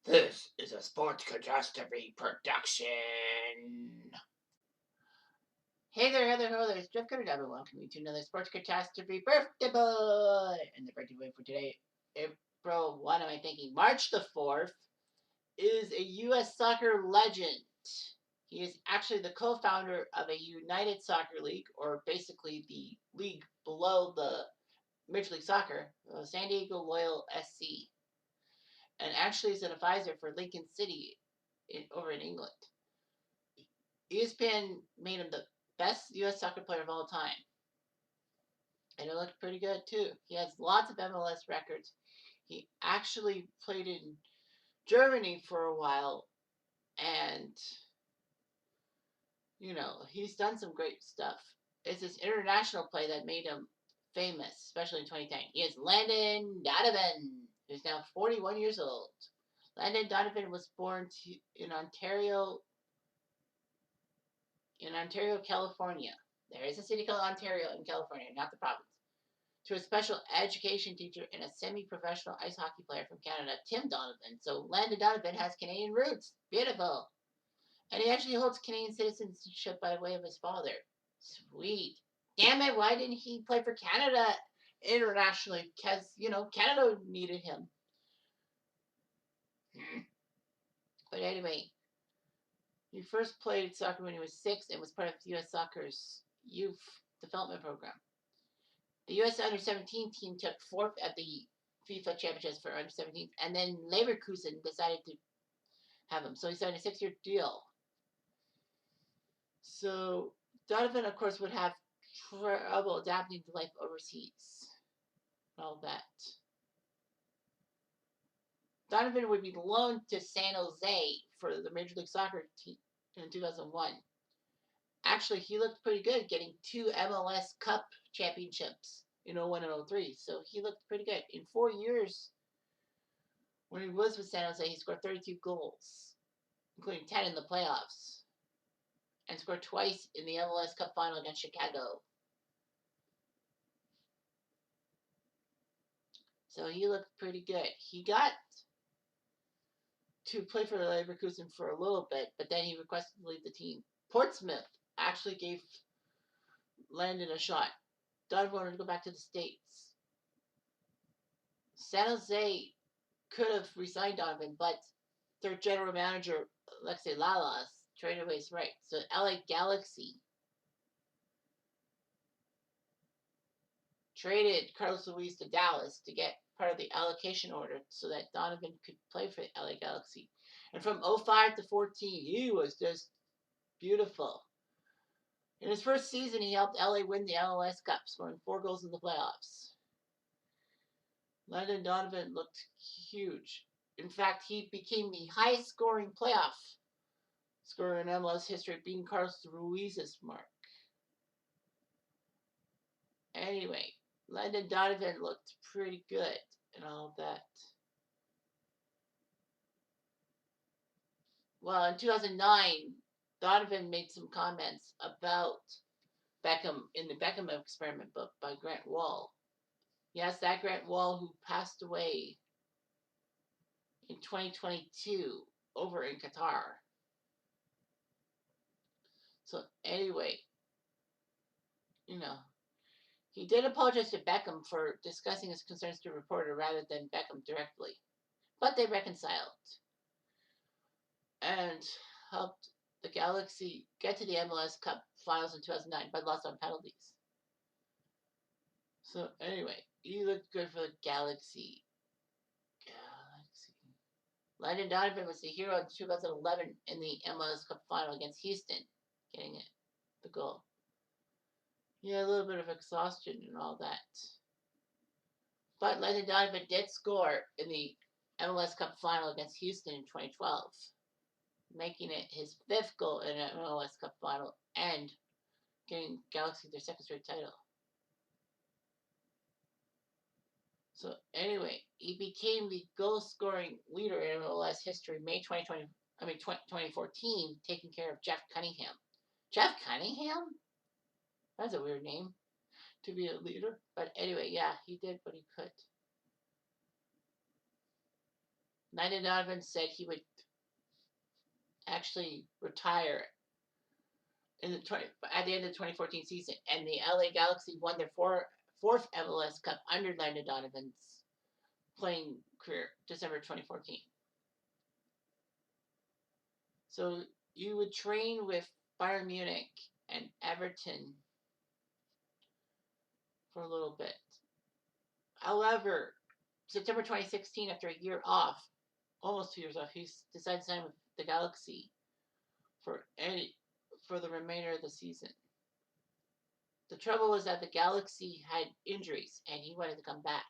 This is a sports catastrophe production. Hey there, Heather Ho, there's Jeff Cutter, and welcome to another sports catastrophe birthday boy. And the birthday boy for today, April, what am I thinking? March the 4th, is a U.S. soccer legend. He is actually the co-founder of a United Soccer League, or basically the league below the Major League Soccer, San Diego Loyal SC. And actually is an advisor for Lincoln City over in England. ESPN made him the best U.S. soccer player of all time. And it looked pretty good, too. He has lots of MLS records. He actually played in Germany for a while. And, he's done some great stuff. It's his international play that made him famous, especially in 2010. He is Landon Donovan, who's now 41 years old. Landon Donovan was born in Ontario, California. There is a city called Ontario in California, not the province. To a special education teacher and a semi-professional ice hockey player from Canada, Tim Donovan. So Landon Donovan has Canadian roots. Beautiful. And he actually holds Canadian citizenship by way of his father. Sweet. Damn it, why didn't he play for Canada internationally? Because, Canada needed him. But anyway, he first played soccer when he was 6 and was part of U.S. Soccer's youth development program. The U.S. Under-17 team took 4th at the FIFA Championships for Under-17, and then Leverkusen decided to have him. So he signed a 6-year deal. So Donovan, of course, would have trouble adapting to life overseas. All that. Donovan would be loaned to San Jose for the Major League Soccer team in 2001. Actually, he looked pretty good, getting 2 MLS Cup championships in 01 and 03. So he looked pretty good. In 4 years, when he was with San Jose, he scored 32 goals, including 10 in the playoffs, and scored twice in the MLS Cup final against Chicago. So he looked pretty good. He got to play for the Leverkusen for a little bit, but then he requested to leave the team. Portsmouth actually gave Landon a shot. Donovan wanted to go back to the States. San Jose could have resigned Donovan, but their general manager, Alexei Lalas, traded away his rights. So LA Galaxy traded Carlos Luis to Dallas to get part of the allocation order so that Donovan could play for the LA Galaxy. And from 05 to 14, he was just beautiful. In his first season, he helped LA win the MLS Cup, scoring 4 goals in the playoffs. Landon Donovan looked huge. In fact, he became the highest scoring playoff scorer in MLS history, beating Carlos Ruiz's mark. Anyway, Landon Donovan looked pretty good and all that. Well, in 2009, Donovan made some comments about Beckham in the Beckham Experiment book by Grant Wall. Yes, that Grant Wall who passed away in 2022 over in Qatar. So anyway, he did apologize to Beckham for discussing his concerns to a reporter rather than Beckham directly. But they reconciled and helped the Galaxy get to the MLS Cup finals in 2009, but lost on penalties. So anyway, he looked good for the Galaxy. Landon Donovan was the hero in 2011 in the MLS Cup final against Houston, getting it, the goal. He had a little bit of exhaustion and all that. But Landon Donovan did score in the MLS Cup final against Houston in 2012, making it his 5th goal in an MLS Cup final and getting Galaxy their 2nd straight title. So anyway, he became the goal-scoring leader in MLS history May 2014, taking care of Jeff Cunningham. Jeff Cunningham? That's a weird name to be a leader. But anyway, yeah, he did what he could. Landon Donovan said he would actually retire at the end of the 2014 season, and the LA Galaxy won their fourth MLS Cup under Landon Donovan's playing career, December 2014. So you would train with Bayern Munich and Everton for a little bit. However, September 2016, after a year off, almost 2 years off, he decided to sign with the Galaxy for the remainder of the season. The trouble was that the Galaxy had injuries, and he wanted to come back.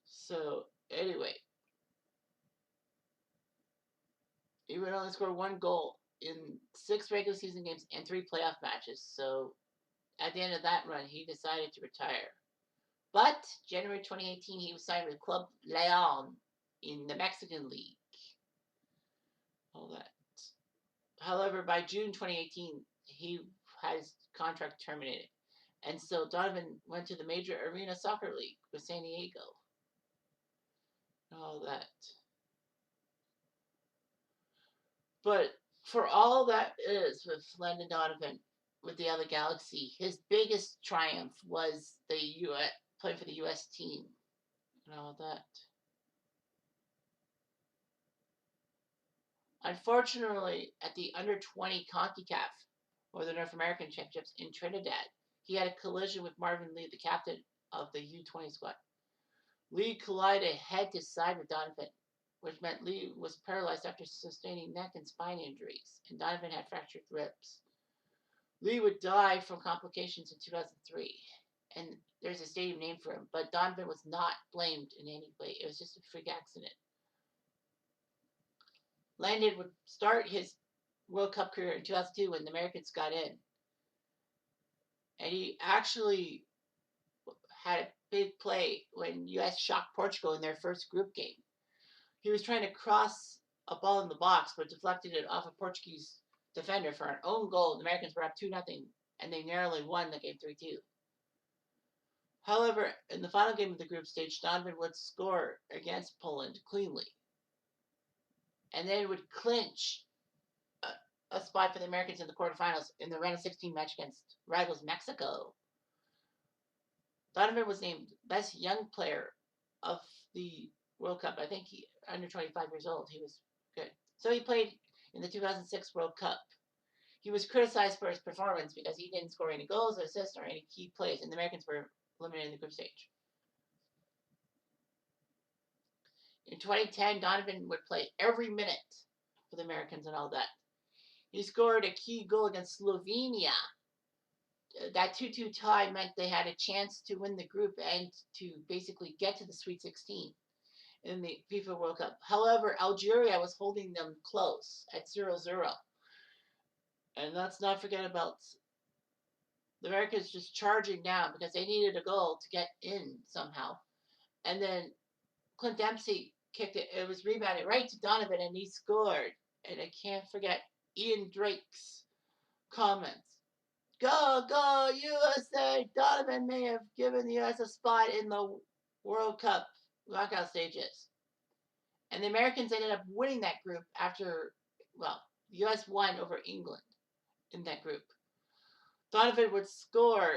So, anyway, he would only score 1 goal in 6 regular season games and 3 playoff matches. So, at the end of that run, he decided to retire. But, January 2018, he was signed with Club Leon in the Mexican League. All that. However, by June 2018, he had his contract terminated. And so Donovan went to the Major Arena Soccer League with San Diego. All that. But for all that is with Landon Donovan with the LA Galaxy, his biggest triumph was the U.S. playing for the U.S. team and all that. Unfortunately, at the under-20 CONCACAF, or the North American Championships in Trinidad, he had a collision with Marvin Lee, the captain of the U20 squad. Lee collided head to side with Donovan, which meant Lee was paralyzed after sustaining neck and spine injuries, and Donovan had fractured ribs. Lee would die from complications in 2003, and there's a stadium named for him, but Donovan was not blamed in any way. It was just a freak accident. Landon would start his World Cup career in 2002 when the Americans got in. And he actually had a big play when U.S. shocked Portugal in their first group game. He was trying to cross a ball in the box, but deflected it off a Portuguese defender for an own goal. The Americans were up 2-0, and they narrowly won the game 3-2. However, in the final game of the group stage, Donovan would score against Poland cleanly, and then would clinch a spot for the Americans in the quarterfinals in the round of 16 match against rivals Mexico. Donovan was named best young player of the World Cup. I think he under 25 years old. He was good. So he played in the 2006 World Cup. He was criticized for his performance because he didn't score any goals, assists, or any key plays, and the Americans were eliminated in the group stage. In 2010, Donovan would play every minute for the Americans and all that. He scored a key goal against Slovenia. That 2-2 tie meant they had a chance to win the group and to basically get to the Sweet 16 in the FIFA World Cup. However, Algeria was holding them close at 0-0. And let's not forget about the Americans just charging down because they needed a goal to get in somehow. And then Clint Dempsey kicked it. It was rebounded right to Donovan, and he scored. And I can't forget Ian Drake's comments. Go, go, USA! Donovan may have given the U.S. a spot in the World Cup knockout stages. And the Americans ended up winning that group after, well, the U.S. won over England in that group. Donovan would score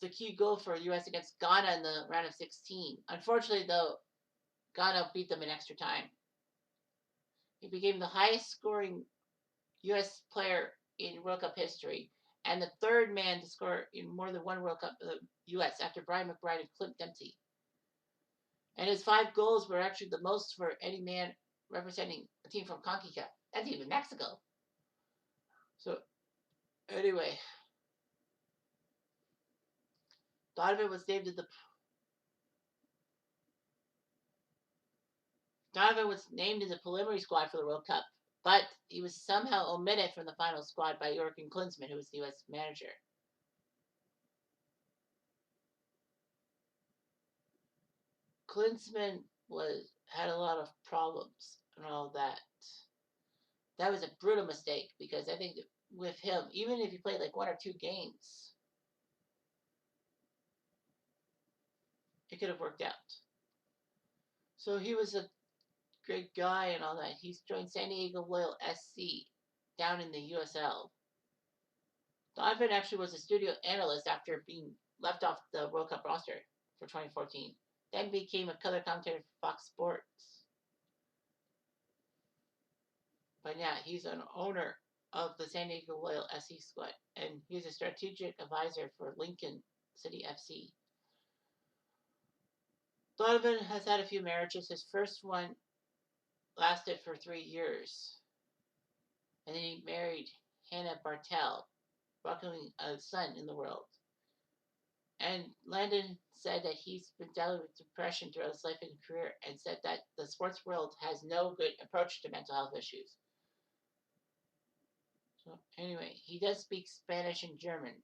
the key goal for the U.S. against Ghana in the round of 16. Unfortunately, though, Ghana beat them in extra time. He became the highest scoring U.S. player in World Cup history and the third man to score in more than one World Cup for the U.S. after Brian McBride and Clint Dempsey. And his 5 goals were actually the most for any man representing a team from CONCACAF. That's even Mexico. So, anyway, Donovan was named in the preliminary squad for the World Cup, but he was somehow omitted from the final squad by Jurgen Klinsmann, who was the U.S. manager. Klinsmann had a lot of problems and all that. That was a brutal mistake because I think that with him, even if he played like 1 or 2 games, it could have worked out. So he was a great guy and all that. He's joined San Diego Loyal SC down in the USL. Donovan actually was a studio analyst after being left off the World Cup roster for 2014. Then became a color commentator for Fox Sports. But yeah, he's an owner of the San Diego Loyal SC squad, and he's a strategic advisor for Lincoln City FC. Donovan has had a few marriages. His first one lasted for 3 years. And then he married Hannah Bartel, welcoming a son in the world. And Landon said that he's been dealing with depression throughout his life and career, and said that the sports world has no good approach to mental health issues. So anyway, he does speak Spanish and German.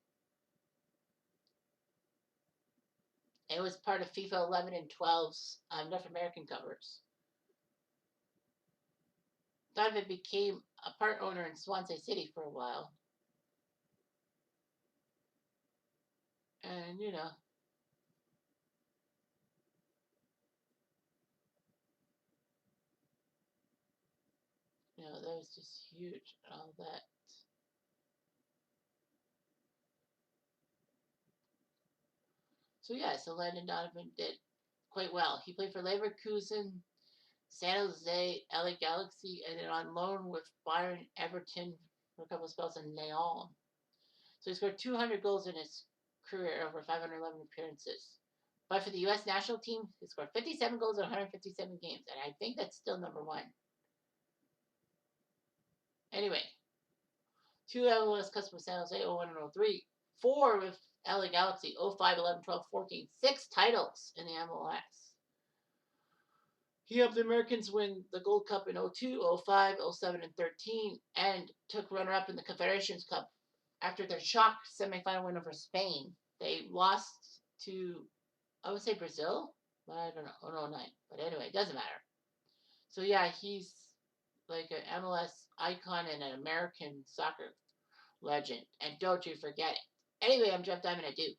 It was part of FIFA 11 and 12's North American covers. Donovan became a part owner in Swansea City for a while. And, that was just huge, all that. So yeah, so Landon Donovan did quite well. He played for Leverkusen, San Jose, LA Galaxy, and then on loan with Bayern, Everton for a couple of spells in Lyon. So he scored 200 goals in his career over 511 appearances. But for the U.S. national team, he scored 57 goals in 157 games, and I think that's still number one. Anyway, 2 MLS Cups with San Jose, 01 and 03. 4 with LA Galaxy, 05, 11, 12, 14. 6 titles in the MLS. He helped the Americans win the Gold Cup in 02, 05, 07, and 13, and took runner-up in the Confederations Cup after their shock semifinal win over Spain. They lost to, I would say Brazil, but I don't know, 09. But anyway, it doesn't matter. So yeah, he's like an MLS icon and an American soccer legend. And don't you forget it. Anyway, I'm Jeff Diamond. I do.